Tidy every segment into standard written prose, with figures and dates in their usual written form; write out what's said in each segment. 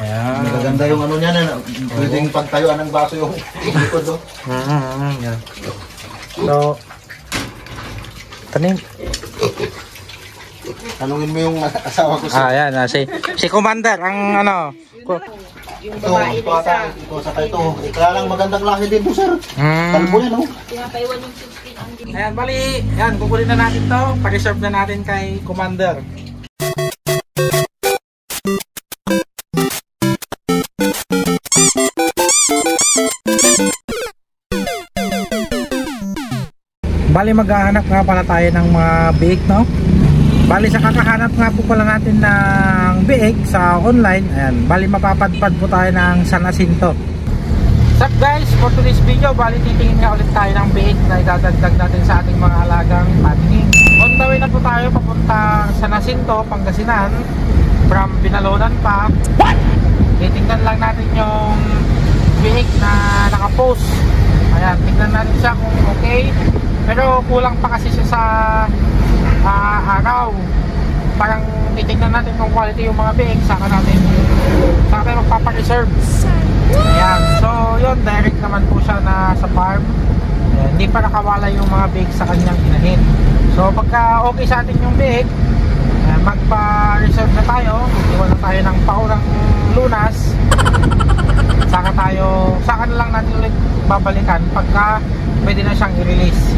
Ayan. Magaganda yung ano niya na pwedeng pagtayuan ng baso yung likod do. Yan. So, tanim. Tanungin mo yung asawa ko Ayan, si Commander, ang ano. Yung babae na isa. Ito, saka ito. Kaya lang magandang laki din po, sir. Kalbo yan, no? Pinapaiwan yung 16 ang din. Ayan, bali, yan, kukunin na natin to. Pa-reserve na natin kay Commander. Bali, maghahanap nga pala tayo ng mga biik, no? Bali, sa kakahanap nga po pala natin ng biik sa online, ayan, bali mapapadpad po tayo ng San Jacinto. What's up guys, for today's video, bali titingin nga ulit tayo ng biik na idadagdag natin sa ating mga alagang patingin. On the way na po tayo papunta San Jacinto, Pangasinan, from Binalonan pa. Titingnan lang natin yung biik na nakapost. Ayan, tingnan natin siya kung okay. Pero kulang pa kasi siya sa araw. Parang titignan natin kung quality yung mga biik. Saka tayo magpapareserve. Ayan, so yun, direct naman po siya na sa farm. Ayan, hindi pa nakawala yung mga biik sa kanyang inahin. So pagka okay sa atin yung biik, magpa-reserve na tayo. Iwan na tayo ng paurang lunas. Saka na lang natin ulit babalikan pagka pwede na siyang i-release.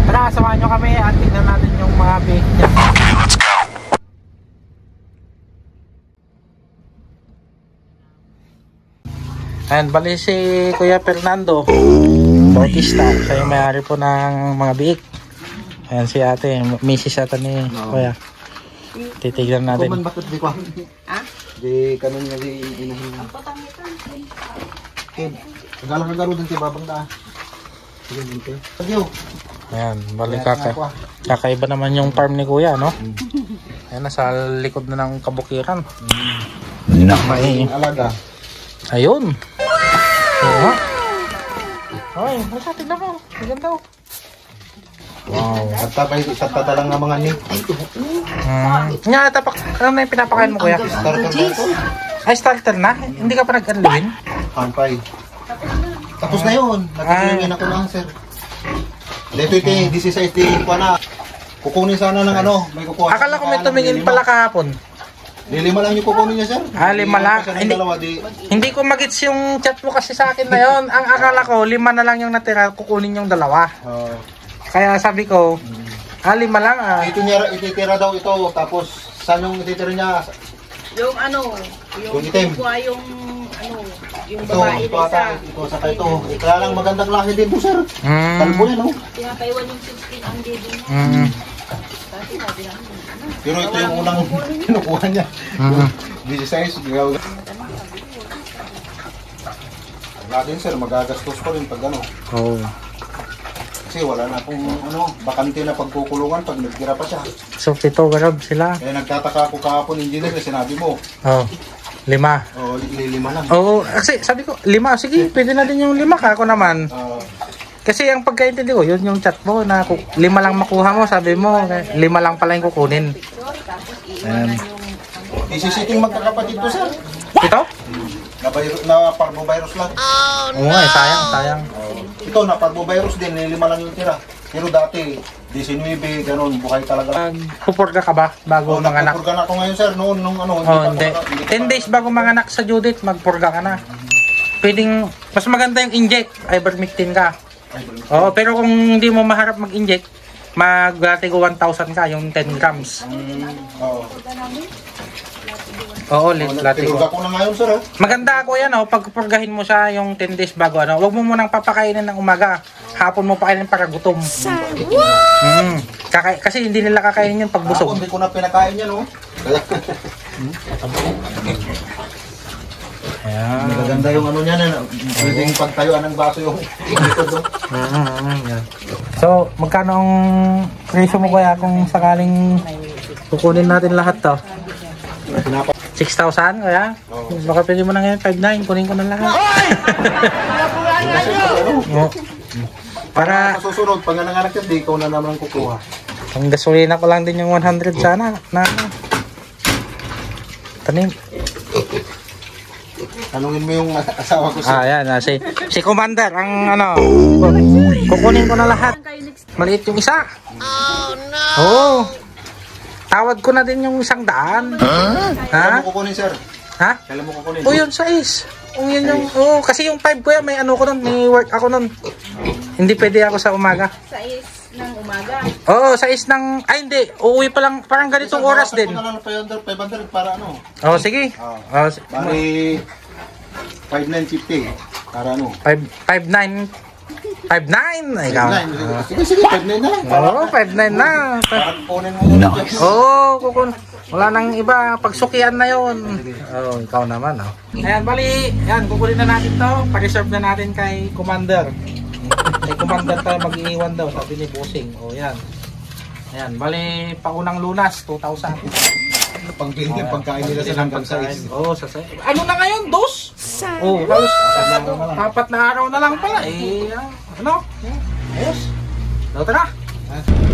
Tara, samahan nyo kami at tignan natin yung mga biik niya. Let's go! Ayan, bali si Kuya Fernando Bautista, siya yung may-ari po ng mga biik. Ayan si ate, misis ata ni Kuya. Titignan natin. Kuman bakit di ko? Ha? Di kami nga di inahin. Ang patangitan. Okay. Nagalang din si Babang da. Sige, dito. Tagyo. Ayan, bali kakaiba naman yung farm ni Kuya, no? Ayan, nasa likod na ng kabukiran. May alaga. Ayun. Oo. Ay, basta tignan mo. Maganda. Wow. Sa tatalang ng mga ni. Nga, ano na yung pinapakain mo, Kuya? Starter na ito. Ay, starter na? Hindi ka pa nag-anluin? Pampay. Tapos na yun. Nagkakilingin ako lang, sir. Dito ito, 16 ko na. Kukunin sana ng ano. May kukuha. Akala ko may tumingin pala kahapon. Lima lang yung kukunin niya, sir. Lima lang. Hindi ko magits yung chat mo kasi sa akin na yun. Ang akala ko, 5 na lang yung natira, kukunin yung 2. Kaya sabi ko, 5 lang. Ititira daw ito. Tapos, saan yung ititira niya? Yung ano, yung itim. Yung babae na isa. Ito, saka ito. Kaya lang magandang laki din po, sir. Kalbo yan, no? Pinapaiwan yung 16 ang din. Pero ito yung unang kinukuha niya. 16. Natin, sir, magagastos ko rin pag ano. Oo. Kasi wala na akong bakante na pagkukulungan pag nagtira pa siya. So, 7 garab sila. Kaya nagtataka ako kahapon, engineer, na sinabi mo. Oo. 5. Oo, 5 lang. Oo, kasi sabi ko, 5. Sige, pwede na din yung 5 ka. Ako naman. Kasi ang pagkaintindi ko, yun yung chat mo na 5 lang makuha mo. Sabi mo, 5 lang pala yung kukunin. Isisiting magkakapatid to, sir. Ito? Na parvovirus lang. Oo nga, sayang. Ito, na parvovirus din, 5 lang yung tira. Pero dati, 19, ganun, buhay talaga. Pupurga ka ba bago manganak? Nagpupurga na ako ngayon, sir. Noon, hindi. 10 days bago manganak sa Judith, magpurga ka na. Pwedeng, mas maganda yung inject, ivermectin ka. Oo, pero kung hindi mo maharap mag-inject, mag-latigo 1,000 ka, yung 10 grams. Oo, latigo. Pinurga ko na ngayon, sir. Maganda ako yan, pagpurgahin mo siya yung 10 days bago, huwag mo munang papakainin ng umaga. Hapon mo pakainin para gutom. Kasi hindi nila kakainin yun pag busog. Hindi ko na pinakain yan, Ayan. Magaganda yung ano niya na pwedeng pagtayuan ng baso yung likod do. So, magkano ang presyo mo kaya kung sakaling kukunin natin lahat to? 6,000 kaya? Baka pwede mo na ngayon 5,900, kunin ko na lahat. Para susunod, pag nanganak yan, di ikaw na naman kukuha. Ang gasolina ko lang din yung 100 sana na tanim. Tanungin mo yung asawa ko sir. Ayan, si Commander ang ano, kukunin ko na lahat. Maliit yung isa. Oh no. Oo. Tawad ko na din yung 100. Kailan mo kukunin sir? Ha? Kailan mo kukunin? O yun, 6. O yun yung, kasi yung 5 ko yan, may ano ko nun, may work ako nun. Hindi pwede ako sa umaga. 6 ng umaga. Oo, 6 ng, ay hindi, uuwi pa lang, parang ganitong oras din. Ito na lang 500 para ano? Oo, sige. Bali, 5,950 para ano? 5,959. Ikaw. Sige, 5,900 na lang. Oo, 5,900 na. Para kukunin mo muna. Oo, wala nang iba, pagsukian na yun. Oo, ikaw naman. Ayan, bali, yan, kukunin na natin to. Pag-reserve na natin kay Commander. Kay Commander tayo mag-iiwan daw, sabi ni Bossing. O, yan. Ayan, bali, paunang lunas, 2,000. Pangbili ng pagkain nila sa hanggang size. Oo, sa size. Ano na ngayon? 2? Oo, halos 4 na araw na lang pala. Ano? Ayos. Daw tara.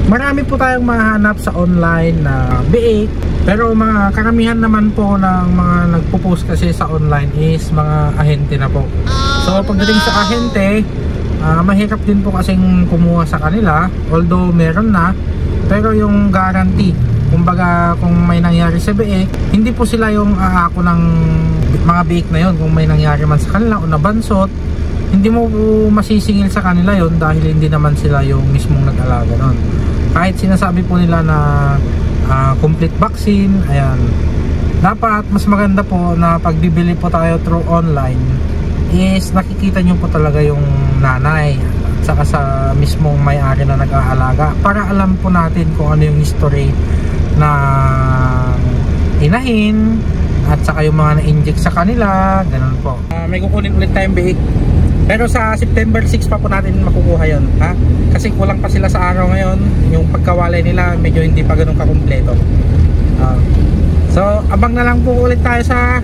Marami po tayong mahanap sa online na B8. Pero mga karamihan naman po ng mga nagpo-post kasi sa online is mga ahente na po. So pagdating sa ahente, mahirap din po kasing kumuha sa kanila. Although meron na, pero yung guarantee, kumbaga kung may nangyari sa B8, hindi po sila yung aako ng mga B8 na yun. Kung may nangyari man sa kanila o nabansot, hindi mo po masisingil sa kanila yon dahil hindi naman sila yung mismong nag-alaga nun. Kahit sinasabi po nila na complete vaccine, ayan, dapat mas maganda po na pag bibili po tayo through online is nakikita nyo po talaga yung nanay at saka sa mismong may-ari na nag-aalaga para alam po natin kung ano yung history na inahin at saka yung mga na-inject sa kanila, ganun po. May kukunin ulit tayong biik. Pero sa September 6 pa po natin makukuha yon, ha? Kasi kulang pa sila sa araw ngayon. Yung pagkawalay nila medyo hindi pa ganun kakumpleto. So abang na lang po ulit tayo sa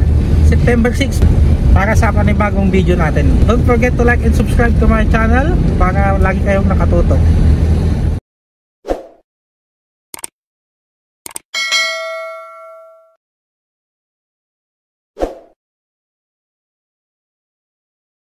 September 6 para sa panibagong video natin. Don't forget to like and subscribe to my channel para lagi kayong nakatutok.